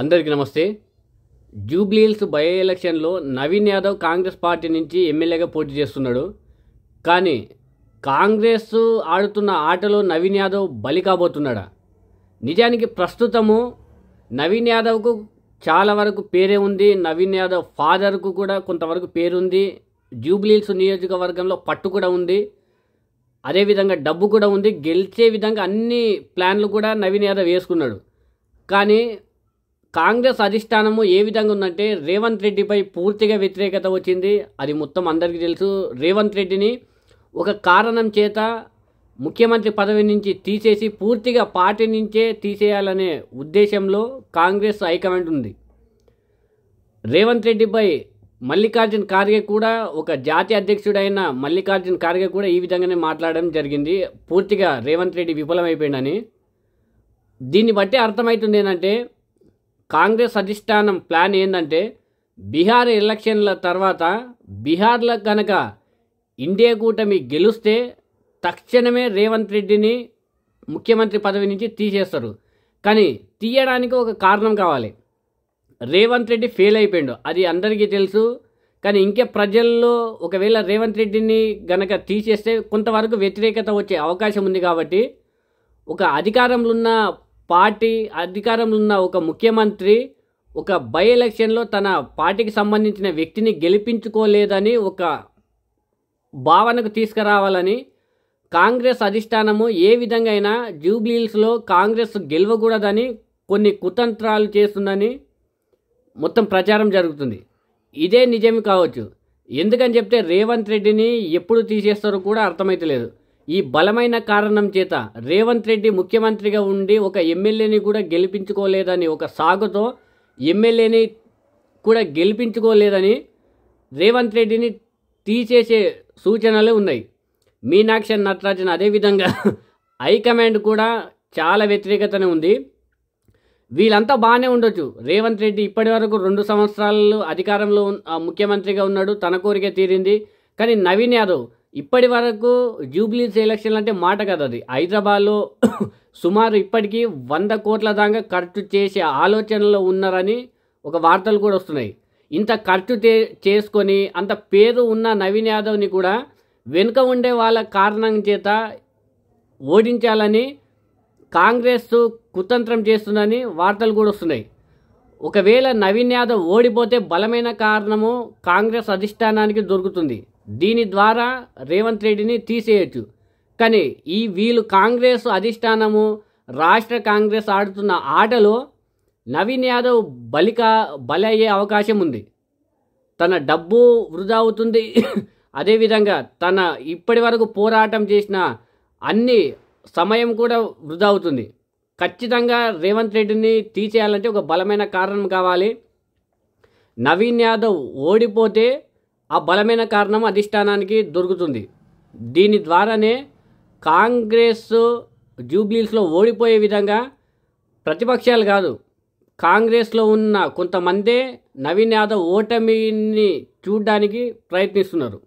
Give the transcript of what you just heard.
అందరికీ నమస్తే. జూబ్లీహిల్స్ బై ఎలక్షన్లో నవీన్ యాదవ్ కాంగ్రెస్ పార్టీ నుంచి ఎమ్మెల్యేగా పోటీ చేస్తున్నాడు. కానీ కాంగ్రెస్ ఆడుతున్న ఆటలో నవీన్ యాదవ్ బలి కాబోతున్నాడా? నిజానికి ప్రస్తుతము నవీన్ యాదవ్కు చాలా వరకు పేరే ఉంది. నవీన్ యాదవ్ ఫాదర్కు కూడా కొంతవరకు పేరుంది. జూబ్లీహిల్స్ నియోజకవర్గంలో పట్టు కూడా ఉంది. అదేవిధంగా డబ్బు కూడా ఉంది. గెలిచే విధంగా అన్ని ప్లాన్లు కూడా నవీన్ యాదవ్ వేసుకున్నాడు. కానీ కాంగ్రెస్ అధిష్టానము ఏ విధంగా ఉందంటే రేవంత్ రెడ్డిపై పూర్తిగా వ్యతిరేకత వచ్చింది. అది మొత్తం అందరికీ తెలుసు. రేవంత్ రెడ్డిని ఒక కారణం చేత ముఖ్యమంత్రి పదవి నుంచి తీసేసి పూర్తిగా పార్టీ నుంచే తీసేయాలనే ఉద్దేశంలో కాంగ్రెస్ హైకమాండ్ ఉంది. రేవంత్ రెడ్డిపై మల్లికార్జున్ ఖార్గే కూడా, ఒక జాతీయ అధ్యక్షుడైన మల్లికార్జున్ ఖార్గే కూడా ఈ విధంగానే మాట్లాడడం జరిగింది. పూర్తిగా రేవంత్ రెడ్డి విఫలమైపోయిందని. దీన్ని బట్టి అర్థమవుతుంది ఏంటంటే కాంగ్రెస్ అధిష్టానం ప్లాన్ ఏంటంటే బీహార్ ఎలక్షన్ల తర్వాత బీహార్లో కనుక ఇండియా కూటమి గెలిస్తే తక్షణమే రేవంత్ రెడ్డిని ముఖ్యమంత్రి పదవి నుంచి తీసేస్తారు. కానీ తీయడానికి ఒక కారణం కావాలి. రేవంత్ రెడ్డి ఫెయిల్ అయిపోయాడు, అది అందరికీ తెలుసు. కానీ ఇంకే ప్రజల్లో ఒకవేళ రేవంత్ రెడ్డిని గనక తీసేస్తే కొంతవరకు వ్యతిరేకత వచ్చే అవకాశం ఉంది. కాబట్టి ఒక అధికారంలో ఉన్న పార్టీ, అధికారంలో ఉన్న ఒక ముఖ్యమంత్రి ఒక బై ఎలక్షన్లో తన పార్టీకి సంబంధించిన వ్యక్తిని గెలిపించుకోలేదని ఒక భావనకు తీసుకురావాలని కాంగ్రెస్ అధిష్టానము ఏ విధంగా అయినా జూబ్లీహిల్స్లో కాంగ్రెస్ గెలవకూడదని కొన్ని కుతంత్రాలు చేస్తుందని మొత్తం ప్రచారం జరుగుతుంది. ఇదే నిజం కావచ్చు. ఎందుకని చెప్తే రేవంత్ రెడ్డిని ఎప్పుడు తీసేస్తారో కూడా అర్థమైతలేదు. ఈ బలమైన కారణం చేత రేవంత్ రెడ్డి ముఖ్యమంత్రిగా ఉండి ఒక ఎమ్మెల్యేని కూడా గెలిపించుకోలేదని, ఒక సాగుతో ఎమ్మెల్యేని కూడా గెలిపించుకోలేదని రేవంత్ రెడ్డిని తీసేసే సూచనలు ఉన్నాయి. మీనాక్షి నటరాజన్ అదేవిధంగా హైకమాండ్ కూడా చాలా వ్యతిరేకతనే ఉంది. వీళ్ళంతా బాగానే ఉండొచ్చు. రేవంత్ రెడ్డి ఇప్పటి వరకు 2 సంవత్సరాలు అధికారంలో ముఖ్యమంత్రిగా ఉన్నాడు, తన కోరిక తీరింది. కానీ నవీన్ యాదవ్ ఇప్పటి వరకు జూబ్లీహిల్స్ ఎలక్షన్లు అంటే మాట కదా, అది హైదరాబాద్లో సుమారు ఇప్పటికీ 100 కోట్ల దాకా ఖర్చు చేసే ఆలోచనలో ఉన్నారని ఒక వార్తలు కూడా వస్తున్నాయి. ఇంత ఖర్చు చేసుకొని అంత పేరు ఉన్న నవీన్ యాదవ్ని కూడా వెనుక ఉండే వాళ్ళ కారణం చేత ఓడించాలని కాంగ్రెస్ కుతంత్రం చేస్తుందని వార్తలు కూడా వస్తున్నాయి. ఒకవేళ నవీన్ యాదవ్ ఓడిపోతే బలమైన కారణము కాంగ్రెస్ అధిష్టానానికి దొరుకుతుంది. దీని ద్వారా రేవంత్ రెడ్డిని తీసేయచ్చు. కానీ వీళ్ళు కాంగ్రెస్ అధిష్టానము, రాష్ట్ర కాంగ్రెస్ ఆడుతున్న ఆటలో నవీన్ యాదవ్ బలి అయ్యే అవకాశం ఉంది. తన డబ్బు వృధా అవుతుంది. అదేవిధంగా తన ఇప్పటి వరకు పోరాటం చేసిన అన్ని సమయం కూడా వృధా అవుతుంది. ఖచ్చితంగా రేవంత్ రెడ్డిని తీసేయాలంటే ఒక బలమైన కారణం కావాలి. నవీన్ యాదవ్ ఓడిపోతే ఆ బలమైన కారణం అధిష్టానానికి దొరుకుతుంది. దీని ద్వారానే కాంగ్రెస్ జూబ్లీహిల్స్లో ఓడిపోయే విధంగా ప్రతిపక్షాలు కాదు, కాంగ్రెస్లో ఉన్న కొంతమందే నవీన్ యాదవ్ ఓటమిని చూడడానికి ప్రయత్నిస్తున్నారు.